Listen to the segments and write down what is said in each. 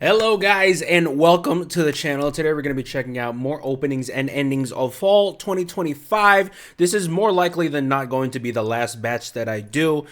Hello guys and welcome to the channel. Today we're going to be checking out more openings and endings of fall 2025. This is more likely than not going to be the last batch that I do.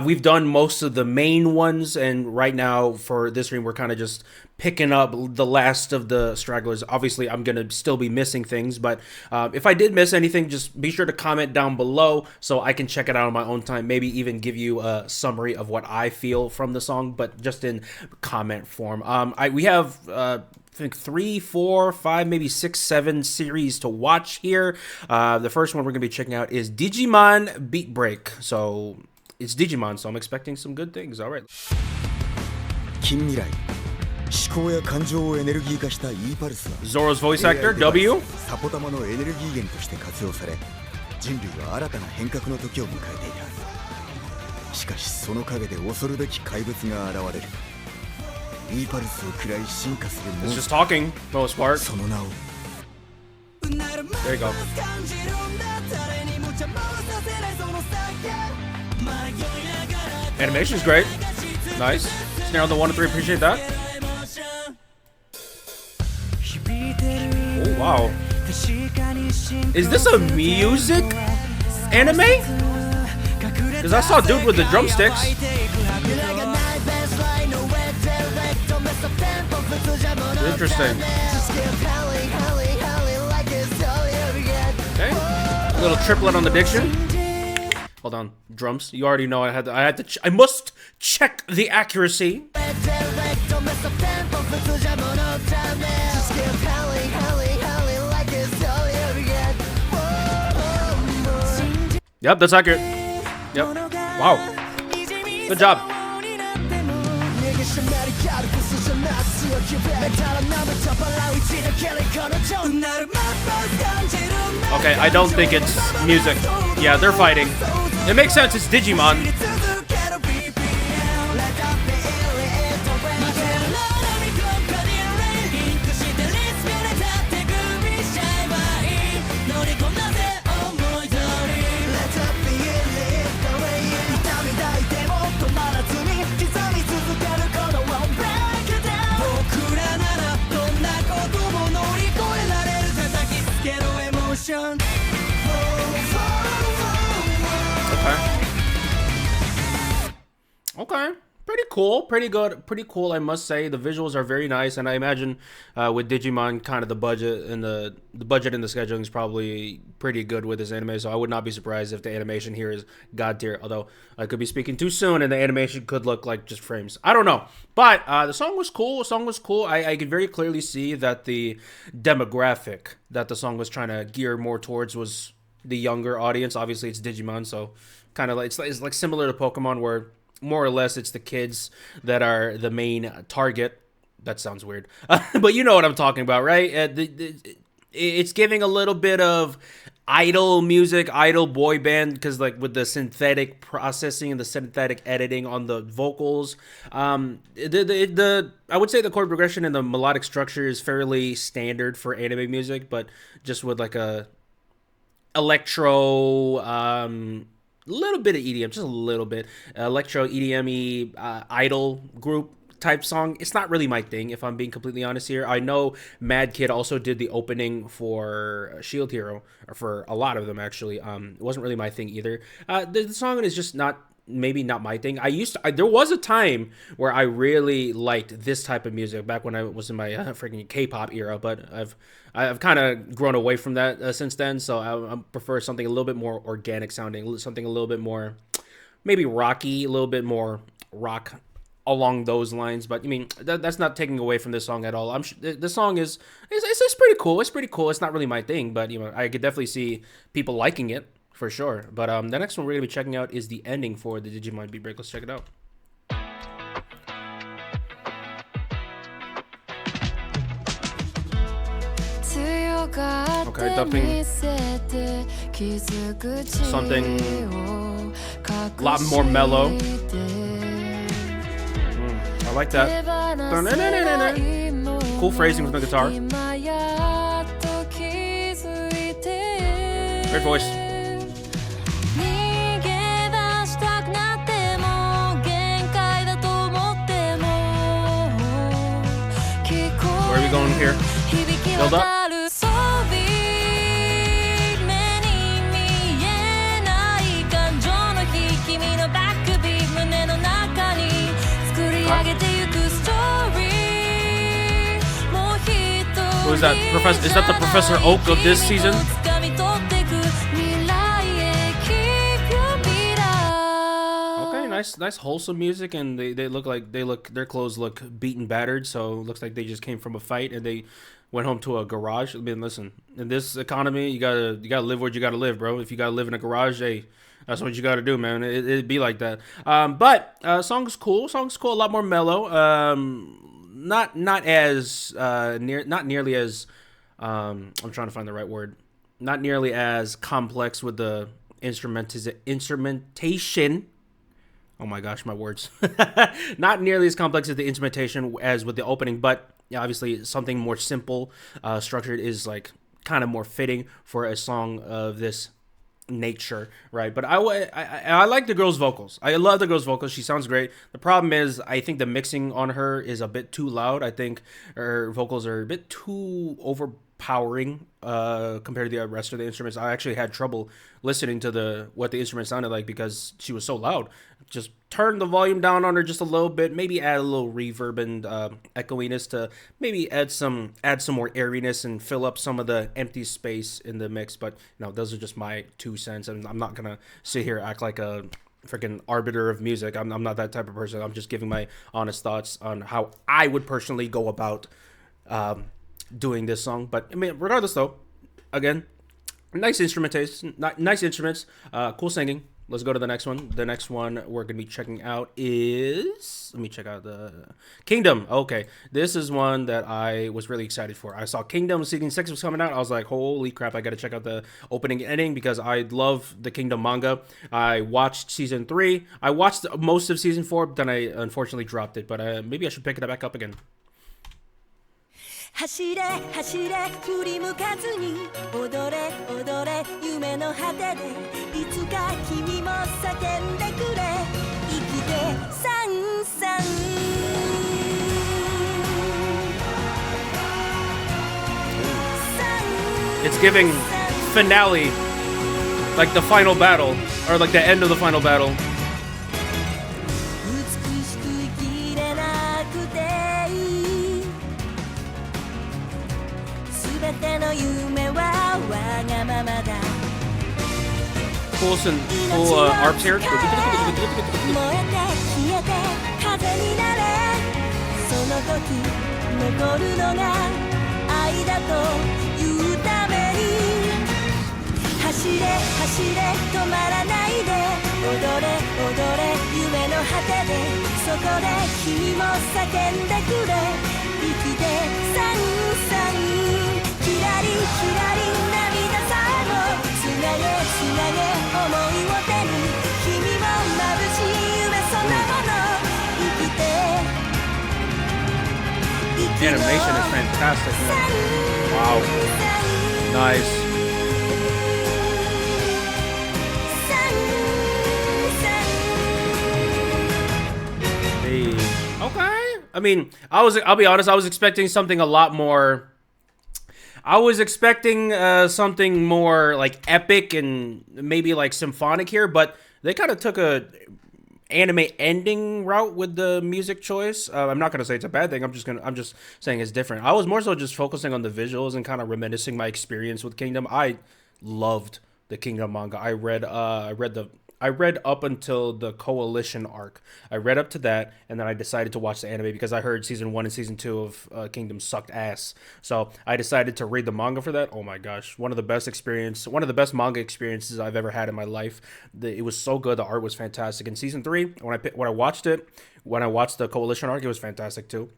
We've done most of the main ones, and right now for this stream we're kind of just picking up the last of the stragglers. Obviously I'm gonna still be missing things, but if I did miss anything, just be sure to comment down below so I can check it out on my own time, maybe even give you a summary of what I feel from the song, but just in comment form. We have I think 3, 4, 5, maybe 6, 7 series to watch here. The first one we're gonna be checking out is Digimon Beatbreak. So it's Digimon, so I'm expecting some good things. All right. Zoro's voice actor, W. It's just talking, for the most part. There you go. Animation's great. Nice. Snare on the 1 to 3, appreciate that. Oh wow. Is this a music anime? Because I saw a dude with the drumsticks. Interesting. Okay. A little triplet on the diction. Hold on, drums. You already know I must check the accuracy. Yep, that's accurate. Yep. Wow. Good job. Okay, I don't think it's music. Yeah, they're fighting. It makes sense, it's Digimon. Okay, pretty cool, pretty good, pretty cool, I must say. The visuals are very nice, and I imagine with Digimon, kind of the budget and the budget and the scheduling is probably pretty good with this anime, so I would not be surprised if the animation here is god tier, although I could be speaking too soon and the animation could look like just frames. I don't know, but the song was cool. I could very clearly see that the demographic that the song was trying to gear more towards was the younger audience. Obviously it's Digimon, so kind of like it's like similar to Pokemon, where more or less it's the kids that are the main target. That sounds weird, but you know what I'm talking about, right? It's giving a little bit of idol music, idol boy band, because like with the synthetic processing and the synthetic editing on the vocals, I would say the chord progression and the melodic structure is fairly standard for anime music, but just with like a electro, little bit of EDM, just a little bit electro EDM-y idol group type song. It's not really my thing, if I'm being completely honest here. I know MADKID also did the opening for Shield Hero, or for a lot of them actually. It wasn't really my thing either. The song is just maybe not my thing. There was a time where I really liked this type of music back when I was in my freaking K-pop era, but I've kind of grown away from that since then, so I prefer something a little bit more organic sounding, something a little bit more maybe rocky, a little bit more rock along those lines. But I mean, that's not taking away from this song at all. The song is pretty cool. It's pretty cool. It's not really my thing, but you know, I could definitely see people liking it for sure. But the next one we're gonna be checking out is the ending for the Digimon Beatbreak. Let's check it out. Okay, dumping something a lot more mellow. I like that. Cool phrasing with the guitar. Great voice. we going here? Build up. Who is that? Is that the Professor Oak of this season? Okay, nice wholesome music, and they look like their clothes look beaten, battered. So it looks like they just came from a fight and they went home to a garage. I mean, listen, in this economy, you gotta live where you gotta live, bro. If you gotta live in a garage, hey, that's what you gotta do, man. It'd be like that. But song's cool. Song's cool. A lot more mellow. Not nearly as I'm trying to find the right word. Not nearly as complex with the instrumentation. Oh my gosh, my words. Not nearly as complex as the instrumentation as with the opening, but yeah, obviously something more simple, structured is like kind of more fitting for a song of this nature, right? But I like the girl's vocals. I love the girl's vocals. She sounds great. The problem is I think the mixing on her is a bit too loud. I think her vocals are a bit too overpowering compared to the rest of the instruments. I actually had trouble listening to what the instrument sounded like because she was so loud. Just turn the volume down on her just a little bit, maybe add a little reverb and echoiness to maybe add some more airiness and fill up some of the empty space in the mix. But those are just my 2 cents, and I'm not gonna sit here act like a freaking arbiter of music. I'm not that type of person. I'm just giving my honest thoughts on how I would personally go about doing this song. But I mean, regardless though, again, nice instrumentation, nice instruments, cool singing. Let's go to the next one. The next one we're going to be checking out is... Let me check out the... Kingdom. Okay. This is one that I was really excited for. I saw Kingdom Season 6 was coming out. I was like, holy crap, I got to check out the opening and ending because I love the Kingdom manga. I watched Season 3. I watched most of Season 4, but then I unfortunately dropped it. But maybe I should pick it back up again. 走れ走れ振り向かずに踊れ踊れ夢の果てでいつか君も叫んでくれ生きてサンサン It's giving finale, like the final battle, or like the end of the final battle. Cool arps here. The animation is fantastic, man. Wow. Nice. Hey. Okay. I mean, I'll be honest, I was expecting something a lot more. I was expecting something more like epic and maybe like symphonic here, but they kind of took a anime ending route with the music choice. I'm not gonna say it's a bad thing. I'm just saying it's different. I was more so just focusing on the visuals and kind of reminiscing my experience with Kingdom. I loved the Kingdom manga. I read up until the Coalition arc. I read up to that, and then I decided to watch the anime because I heard season 1 and season 2 of Kingdom sucked ass. So I decided to read the manga for that. Oh my gosh, one of the best manga experiences I've ever had in my life. It was so good. The art was fantastic. In season 3, when I watched the Coalition arc, it was fantastic too.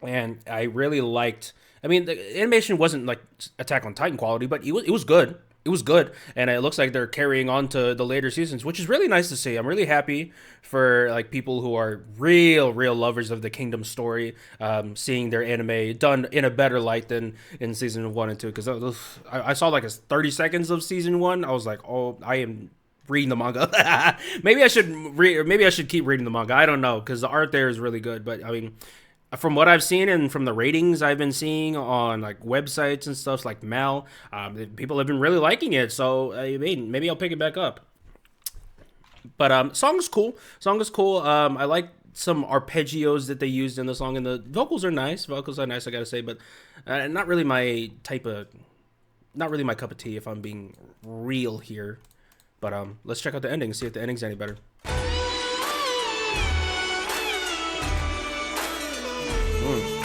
And I really liked. I mean, the animation wasn't like Attack on Titan quality, but it was good. It was good, and it looks like they're carrying on to the later seasons, which is really nice to see. I'm really happy for like people who are real lovers of the Kingdom story, seeing their anime done in a better light than in season 1 and 2. Because I saw like 30 seconds of season 1, I was like, oh, I am reading the manga. Maybe I should keep reading the manga. I don't know, because the art there is really good. But I mean, from what I've seen and from the ratings I've been seeing on like websites and stuff like Mal, people have been really liking it. So I mean, maybe I'll pick it back up. But song is cool. I like some arpeggios that they used in the song, and the vocals are nice. I gotta say, but not really my cup of tea, if I'm being real here. But let's check out the ending, see if the ending's any better.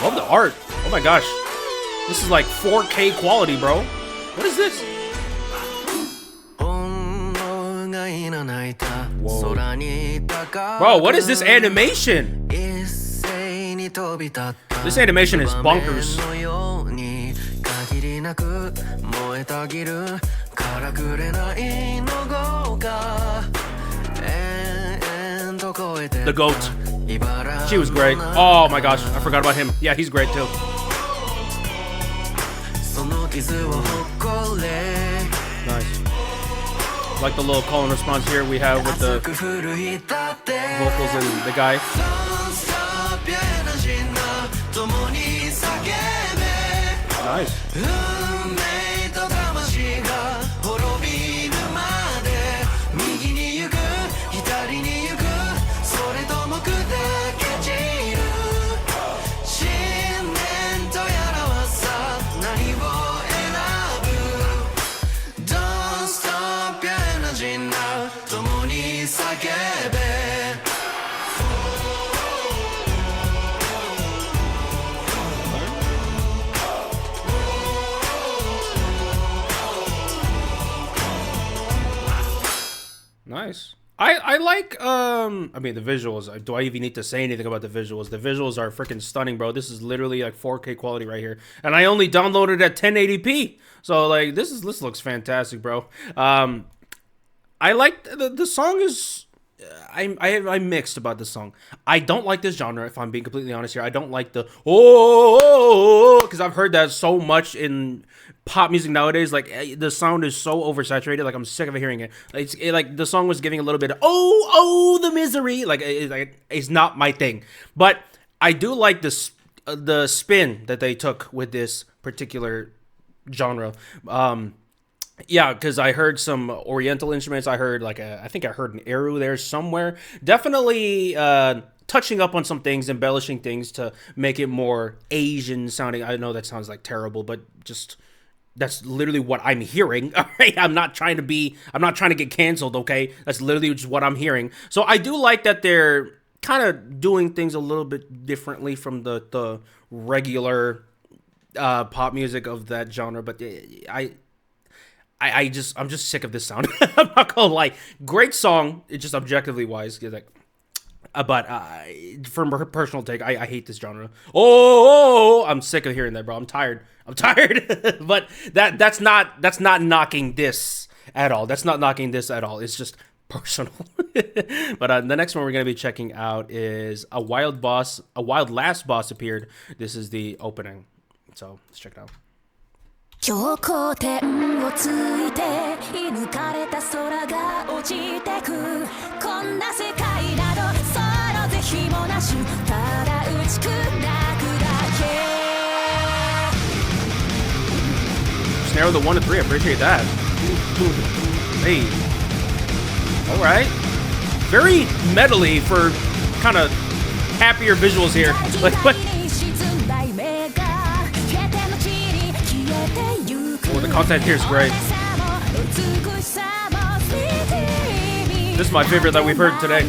Love the art. Oh my gosh. This is like 4K quality, bro. What is this? Whoa. Bro, what is this animation? This animation is bonkers. The goat. She was great. Oh my gosh, I forgot about him. Yeah, he's great too. Nice. Like the little call and response here we have with the vocals and the guy. Nice. Nice. I like I mean the visuals. Do I even need to say anything about the visuals? The visuals are freaking stunning, bro. This is literally like 4K quality right here. And I only downloaded at 1080p. So like this looks fantastic, bro. I like the song is I'm mixed about this song. I don't like this genre, if I'm being completely honest here. I don't like the because I've heard that so much in pop music nowadays. Like the sound is so oversaturated. Like I'm sick of hearing it. Like the song was giving a little bit of the misery. Like it's not my thing. But I do like the spin that they took with this particular genre. Yeah, because I heard some Oriental instruments. I heard I think I heard an eru there somewhere. Definitely touching up on some things, embellishing things to make it more Asian sounding. I know that sounds like terrible, but just that's literally what I'm hearing. All right, I'm not trying to get canceled. Okay, that's literally just what I'm hearing. So I do like that they're kind of doing things a little bit differently from the regular pop music of that genre. But I'm just sick of this sound. I'm not gonna lie. Great song, it's just objectively wise. Like, but from her personal take, I hate this genre. I'm sick of hearing that, bro. I'm tired. But that's not knocking this at all. It's just personal. But the next one we're gonna be checking out is a wild last boss appeared. This is the opening. So let's check it out. 強光点をついて射抜かれた空が落ちてくこんな世界などその是非もなしただ打ち砕くだけ Snare the 1 to 3, I appreciate that. Hey. Alright. Very metally for kind of happier visuals here. Oh, the content here is great. This is my favorite that we've heard today.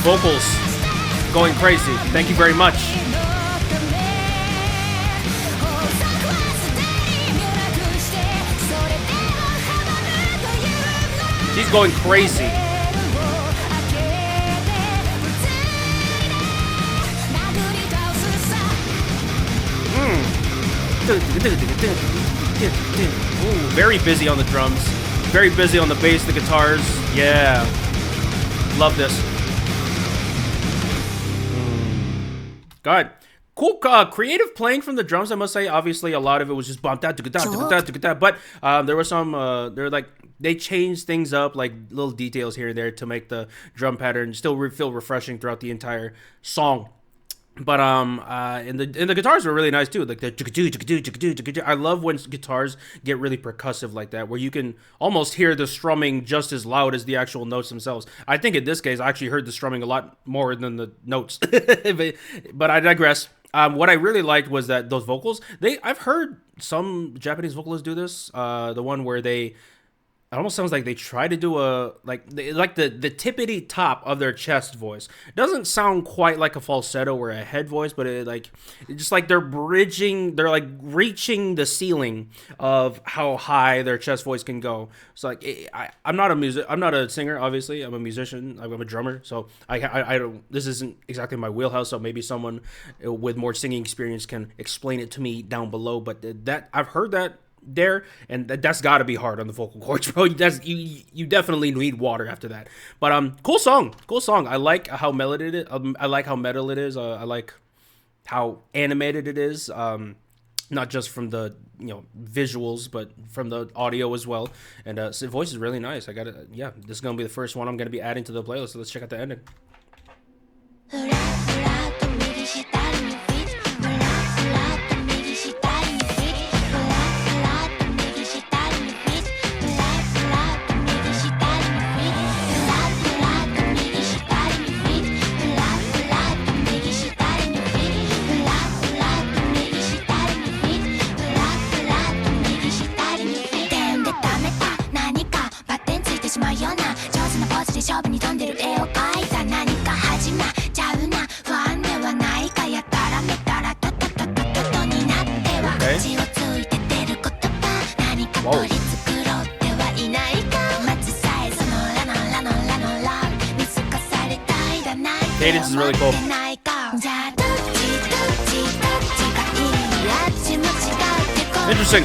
Vocals going crazy. Thank you very much. He's going crazy. Ooh, very busy on the drums. Very busy on the bass, the guitars. Yeah. Love this. Go ahead. Cool, creative playing from the drums. I must say, obviously, a lot of it was just bumped out, but there was some. They changed things up, like little details here and there to make the drum pattern still feel refreshing throughout the entire song. But and the guitars were really nice too. Like the I love when guitars get really percussive like that, where you can almost hear the strumming just as loud as the actual notes themselves. I think in this case, I actually heard the strumming a lot more than the notes. But I digress. What I really liked was that those vocals. I've heard some Japanese vocalists do this. The one where it almost sounds like they try to do the tippity top of their chest voice. It doesn't sound quite like a falsetto or a head voice, but it's just like they're reaching the ceiling of how high their chest voice can go. So like I'm not a singer, obviously. I'm a musician. I'm a drummer, so I don't. This isn't exactly my wheelhouse. So maybe someone with more singing experience can explain it to me down below. But that I've heard that there, and that's got to be hard on the vocal cords, bro. You definitely need water after that. But cool song. I like how melodic it is. I like how metal it is. I like how animated it is. Not just from the visuals, but from the audio as well. And so the voice is really nice. This is gonna be the first one I'm gonna be adding to the playlist. So let's check out the ending. Cadence is really cool. Interesting.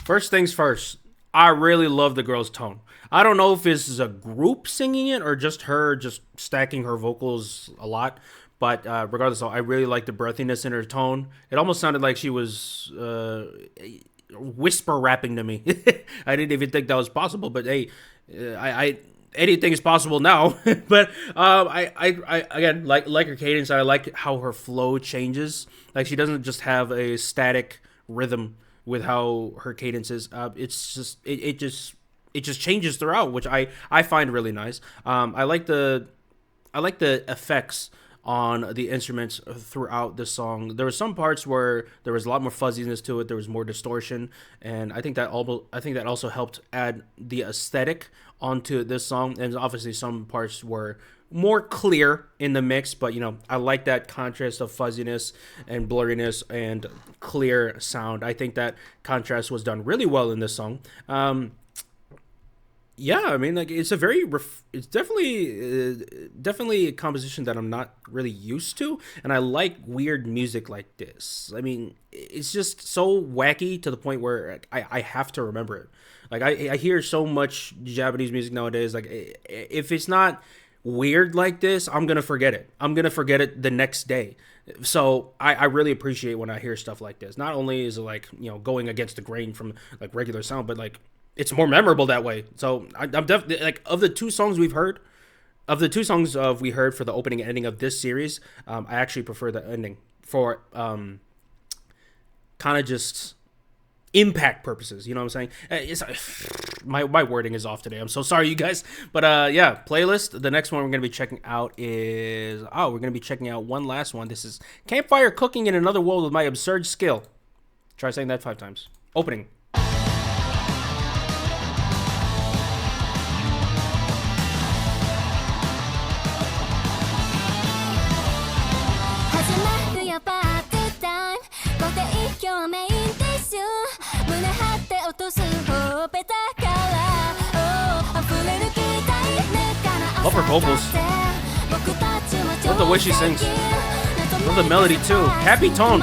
First things first, I really love the girl's tone. I don't know if this is a group singing it or just her just stacking her vocals a lot, but regardless, I really like the breathiness in her tone. It almost sounded like she was whisper rapping to me. I didn't even think that was possible, but hey, I anything is possible now. But I again like her cadence. I like how her flow changes. Like she doesn't just have a static rhythm with how her cadence is. It just changes throughout, which I find really nice. I like the effects on the instruments throughout the song. There were some parts where there was a lot more fuzziness to it. There was more distortion, and I think that also helped add the aesthetic onto this song. And obviously, some parts were more clear in the mix, but I like that contrast of fuzziness and blurriness and clear sound. I think that contrast was done really well in this song. I mean, like it's definitely a composition that I'm not really used to, and I like weird music like this. I mean, it's just so wacky to the point where I have to remember it. Like I hear so much Japanese music nowadays. Like if it's not weird like this, I'm gonna forget it. I'm gonna forget it the next day. So I really appreciate when I hear stuff like this. Not only is it like going against the grain from like regular sound, but like it's more memorable that way. So I'm definitely like of the two songs we heard for the opening and ending of this series, I actually prefer the ending for kind of just impact purposes. You know what I'm saying? My wording is off today. I'm so sorry, you guys. But playlist. The next one we're gonna be checking out is one last one. This is Campfire Cooking in Another World with My Absurd Skill. Try saying that 5 times. Opening. Love her vocals. Love the way she sings. Love the melody too. Happy tone.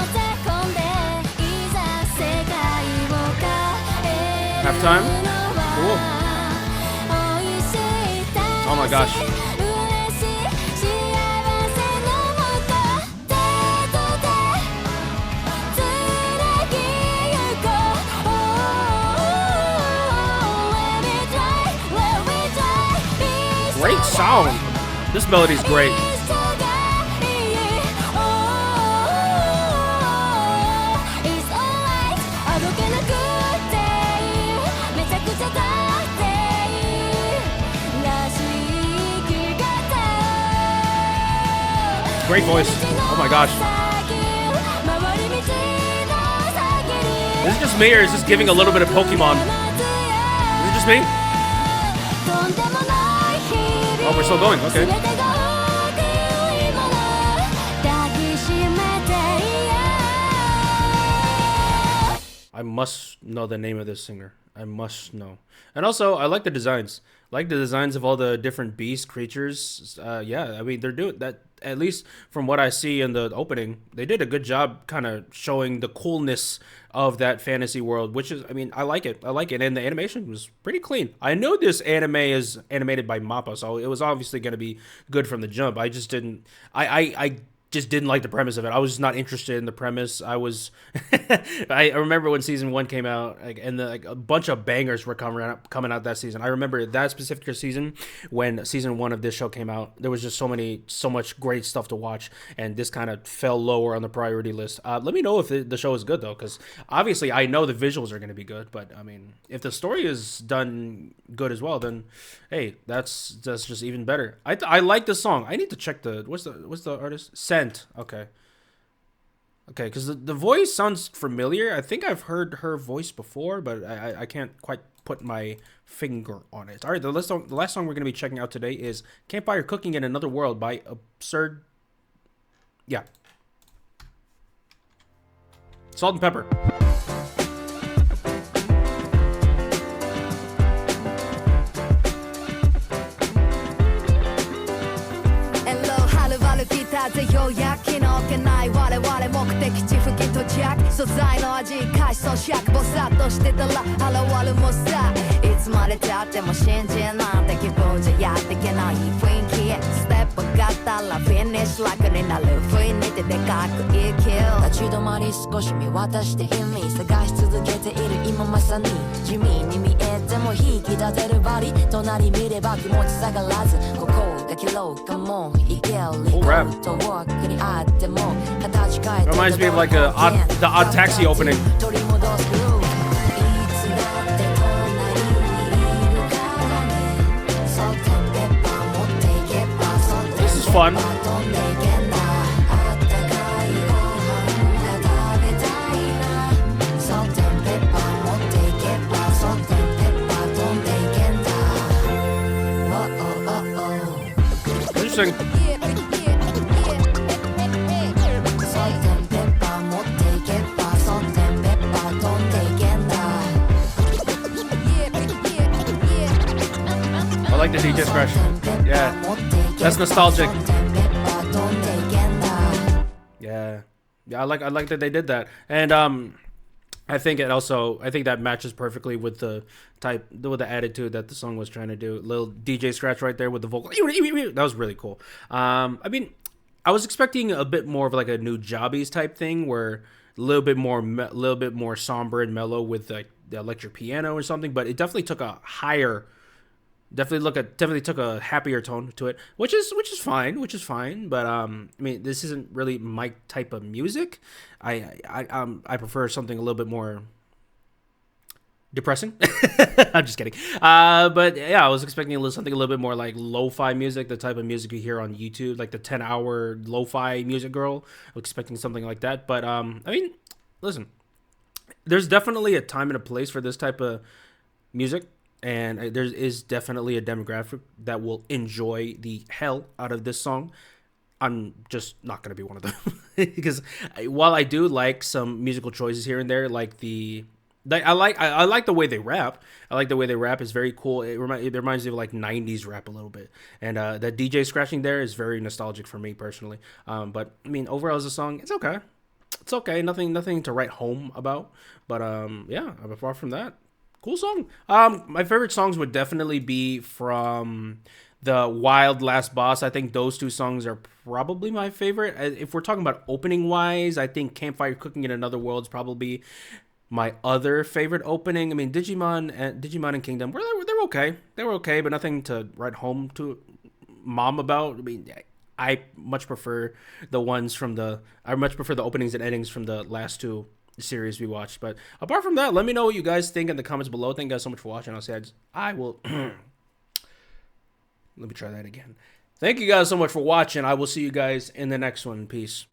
Halftime. Cool. Oh my gosh. Great sound. This melody's great. Great voice. Oh my gosh. Is it just me or is this giving a little bit of Pokemon? Is it just me? Oh, we're still going. Okay. I must know the name of this singer. I must know. And also, I like the designs. I like the designs of all the different beast creatures. Yeah, I mean, they're doing that. At least from what I see in the opening, they did a good job kind of showing the coolness of that fantasy world, which is, I mean, I like it. I like it. And the animation was pretty clean. I know this anime is animated by MAPPA, so it was obviously going to be good from the jump. I just didn't, I just didn't like the premise of it. I was just not interested in the premise. I was, I remember when season 1 came out, like, and a bunch of bangers were coming out that season. I remember that specific season when season 1 of this show came out. There was just so much great stuff to watch, and this kind of fell lower on the priority list. Let me know if the show is good though, because obviously I know the visuals are going to be good, but I mean, if the story is done good as well, then hey, that's just even better. I like the song. I need to check what's the artist? Okay, because the voice sounds familiar. I think I've heard her voice before, but I can't quite put my finger on it. All right, the last song we're going to be checking out today is Campfire Cooking in Another World by Absurd. Yeah. Salt and Pepper. Cool rap. Reminds me of like the Odd Taxi opening. This is fun. Interesting. I like the DJ scratch. Yeah, that's nostalgic. Yeah, I like that they did that, and I think that matches perfectly with the attitude that the song was trying to do. Little DJ scratch right there with the vocal. That was really cool. I mean, I was expecting a bit more of like a new Jobbies type thing, where a little bit more somber and mellow with like the electric piano or something. But it definitely took a higher. Definitely took a happier tone to it, which is fine. But I mean, this isn't really my type of music. I prefer something a little bit more depressing. I'm just kidding. But yeah, I was expecting something a little bit more like lo-fi music, the type of music you hear on YouTube, like the 10-hour lo-fi music girl. I was expecting something like that. But I mean, listen, there's definitely a time and a place for this type of music. And there is definitely a demographic that will enjoy the hell out of this song. I'm just not going to be one of them. Because while I do like some musical choices here and there, like the I like the way they rap. I like the way they rap. Is very cool. It reminds me of like '90s rap a little bit, and that DJ scratching there is very nostalgic for me personally. But I mean, overall as a song, it's okay. It's okay. Nothing to write home about. But yeah. Apart from that, cool song. My favorite songs would definitely be from the Wild Last Boss. I think those two songs are probably my favorite. If we're talking about opening wise, I think Campfire Cooking in Another World is probably my other favorite opening. I mean, Digimon and Kingdom, they're okay. They were okay, but nothing to write home to mom about. I mean, I much prefer the openings and endings from the last two series we watched. But apart from that, let me know what you guys think in the comments below. Thank you guys so much for watching. I will. Let me try that again. Thank you guys so much for watching. I will see you guys in the next one. Peace.